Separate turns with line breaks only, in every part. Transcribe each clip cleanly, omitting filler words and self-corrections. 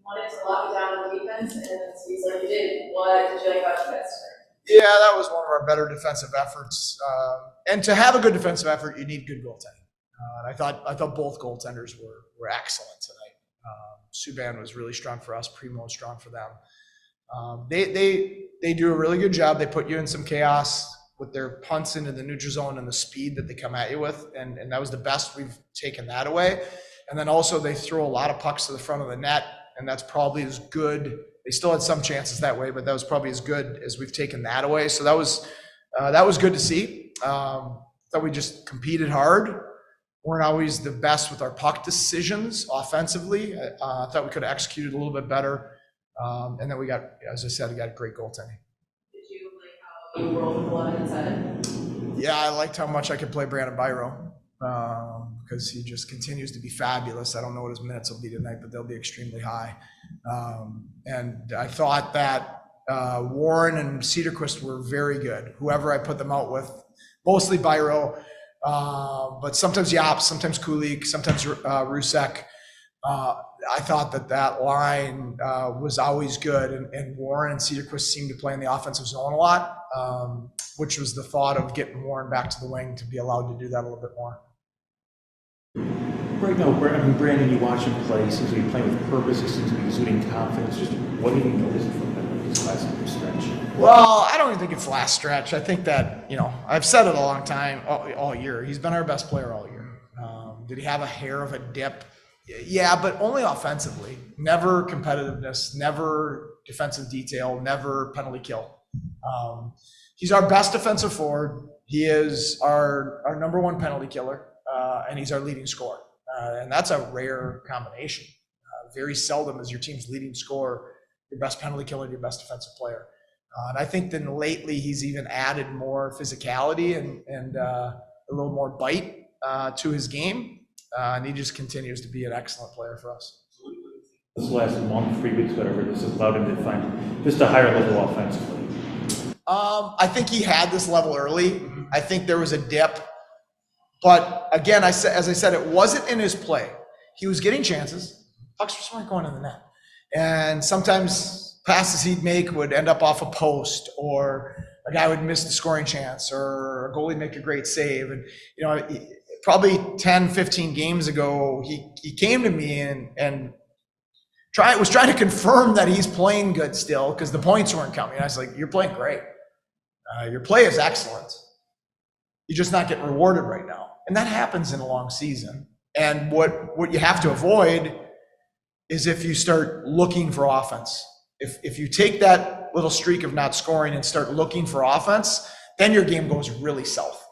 wanted to lock it down on defense, and it seems like you did. What did you like about you guys today?
Yeah, that was one of our better defensive efforts. And to have a good defensive effort, you need good goaltending. And I thought both goaltenders were excellent tonight. Subban was really strong for us. Primo was strong for them. They do a really good job. They put you in some chaos with their punts into the neutral zone and the speed that they come at you with, and that was the best. We've taken that away. And then also they throw a lot of pucks to the front of the net, and that's probably as good. They still had some chances that way, but that was probably as good as we've taken that away. So that was good to see. Thought we just competed hard. Weren't always the best with our puck decisions offensively. I thought we could have executed a little bit better. And then we got, as I said, we got great goaltending.
Did you like how you rolled with 11 and 7?
Yeah, I liked how much I could play Brandon Byro because he just continues to be fabulous. I don't know what his minutes will be tonight, but they'll be extremely high. And I thought that Warren and Cedarquist were very good. Whoever I put them out with, mostly Byro, but sometimes Yaps, sometimes Kulik, sometimes Rusek. I thought that line was always good, and Warren and Cedarquist seemed to play in the offensive zone a lot, which was the thought of getting Warren back to the wing to be allowed to do that a little bit more.
Right now, Brandon, you watch him play. He seems to be playing with purpose. He seems to be exuding confidence. Just what have you noticed from him this last stretch?
Well, I don't even think it's last stretch. I think that, I've said it a long time, all year. He's been our best player all year. Did he have a hair of a dip? Yeah, but only offensively. Never competitiveness, never defensive detail, never penalty kill. He's our best defensive forward. He is our number one penalty killer, and he's our leading scorer. And that's a rare combination. Very seldom is your team's leading scorer your best penalty killer and your best defensive player. And I think then lately he's even added more physicality and a little more bite to his game. And he just continues to be an excellent player for us.
This last month, 3 weeks, whatever, this has allowed him to find just a higher level offensively.
I think he had this level early. I think there was a dip. But again, as I said, it wasn't in his play. He was getting chances. Pucks just weren't going in the net. And sometimes passes he'd make would end up off a post, or a guy would miss the scoring chance, or a goalie make a great save. And, probably 10, 15 games ago, he came to me and was trying to confirm that he's playing good still because the points weren't coming. I was like, you're playing great. Your play is excellent. You're just not getting rewarded right now. And that happens in a long season. And what you have to avoid is if you start looking for offense. If you take that little streak of not scoring and start looking for offense, then your game goes really south.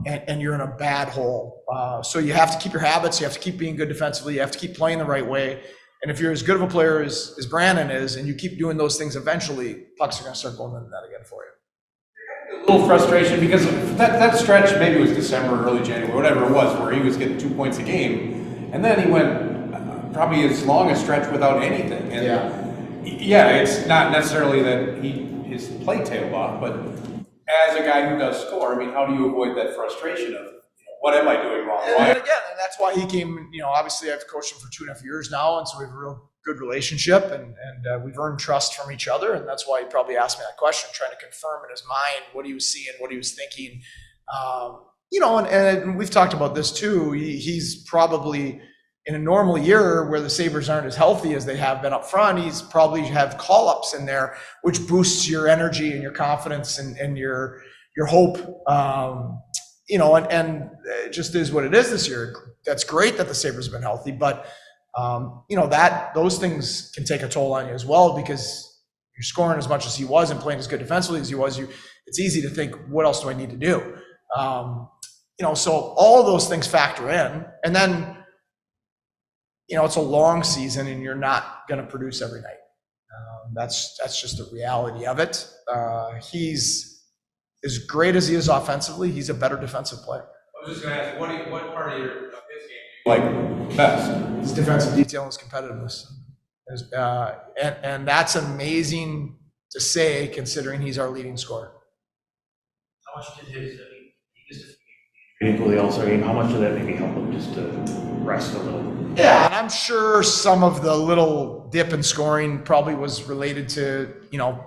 And you're in a bad hole. So you have to keep your habits. You have to keep being good defensively. You have to keep playing the right way. And if you're as good of a player as Brandon is, and you keep doing those things, eventually pucks are going to start going in the net again for you.
A little frustration because that stretch, maybe it was December, early January, whatever it was, where he was getting 2 points a game, and then he went probably as long a stretch without anything. And yeah, it's not necessarily that his play tailed off, but as a guy who does score, I mean, how do you avoid that frustration of, what am I doing wrong?
And that's why he came, obviously I've coached him for 2.5 years now, and so we have a real good relationship, and we've earned trust from each other, and that's why he probably asked me that question, trying to confirm in his mind what he was seeing, what he was thinking. And we've talked about this too. He's probably, in a normal year where the Sabres aren't as healthy as they have been up front, he's probably have call-ups in there, which boosts your energy and your confidence and your hope. And it just is what it is this year. That's great that the Sabres have been healthy, but those things can take a toll on you as well, because you're scoring as much as he was and playing as good defensively as he was. It's easy to think, what else do I need to do? So all of those things factor in, and then it's a long season and you're not going to produce every night. That's just the reality of it. He's as great as he is offensively, he's a better defensive player.
I was just going to ask, what part of his game do you like best?
His defensive detail and his competitiveness. And that's amazing to say, considering he's our leading scorer.
How much did his all-star game, how much did that maybe help him just to rest a little?
Yeah, and I'm sure some of the little dip in scoring probably was related to,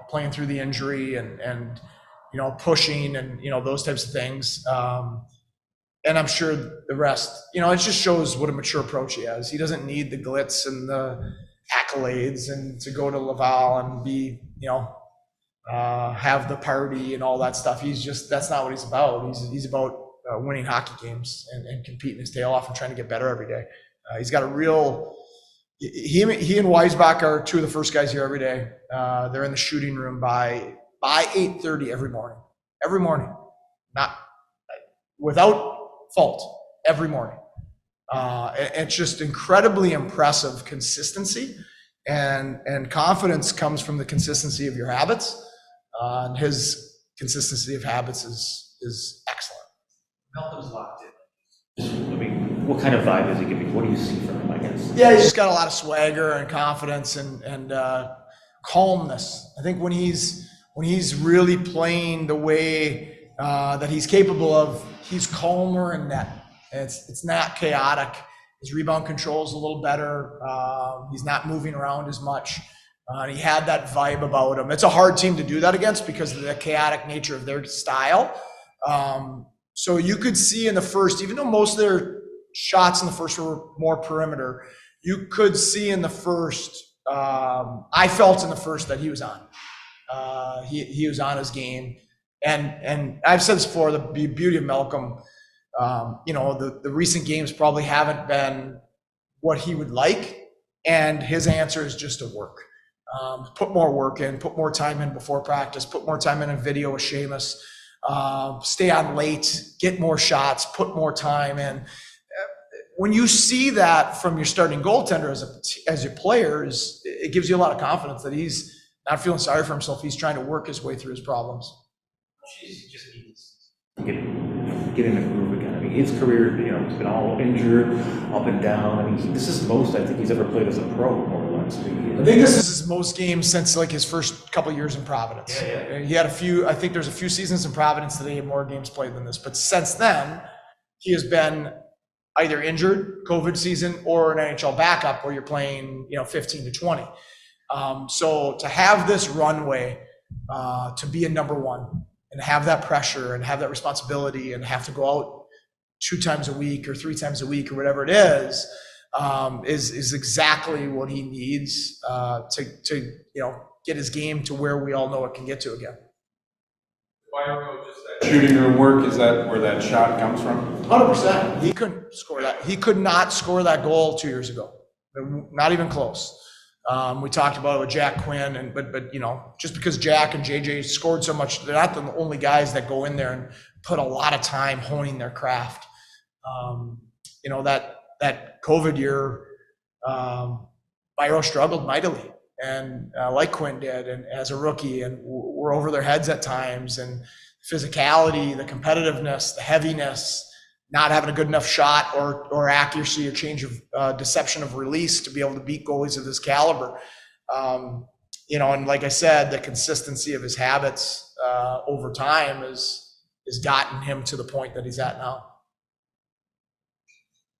playing through the injury and pushing and, those types of things. And I'm sure the rest, it just shows what a mature approach he has. He doesn't need the glitz and the accolades and to go to Laval and be, have the party and all that stuff. That's not what he's about. He's about winning hockey games and competing his tail off and trying to get better every day. He's got a real, he and Weisbach are two of the first guys here every day. They're in the shooting room by 8:30 every morning, not without fault, every morning. It's just incredibly impressive consistency, and confidence comes from the consistency of your habits. And his consistency of habits is excellent.
Malcolm's locked in. I mean, what kind of vibe is he giving? What do you see from him, I guess?
Yeah, he's just got a lot of swagger and confidence and calmness. I think when he's really playing the way that he's capable of, he's calmer in net. It's not chaotic. His rebound control is a little better. He's not moving around as much. He had that vibe about him. It's a hard team to do that against because of the chaotic nature of their style. So you could see in the first, even though most of their shots in the first were more perimeter, you could see in the first, I felt in the first that he was on. He was on his game. And I've said this before, the beauty of Malcolm, the recent games probably haven't been what he would like. And his answer is just to work. Put more work in, put more time in before practice, put more time in a video with Seamus, stay on late, get more shots, put more time in. When you see that from your starting goaltender as your players, it gives you a lot of confidence that he's not feeling sorry for himself. He's trying to work his way through his problems.
He just needs to get in the groove again. I mean, his career, he's been all injured, up and down. I mean, this is the most I think he's ever played as a pro, more or less.
I think this is his most games since like his first couple years in Providence.
Yeah.
He had I think there's a few seasons in Providence that he had more games played than this. But since then, he has been either injured, COVID season, or an NHL backup where you're playing, 15 to 20. So to have this runway, to be a number one and have that pressure and have that responsibility and have to go out 2 times a week or 3 times a week or whatever it is exactly what he needs to get his game to where we all know it can get to again.
Shooting room work, is that where that shot comes from?
100%. He couldn't score that. He could not score that goal 2 years ago. Not even close. We talked about it with Jack Quinn, but just because Jack and JJ scored so much, they're not the only guys that go in there and put a lot of time honing their craft. That COVID year, Byro struggled mightily, and like Quinn did, and as a rookie, and we're over their heads at times, and physicality, the competitiveness, the heaviness, not having a good enough shot or accuracy or change of deception of release to be able to beat goalies of this caliber. And like I said, the consistency of his habits over time has gotten him to the point that he's at now.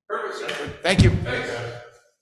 Perfect.
Thank you.
Thanks.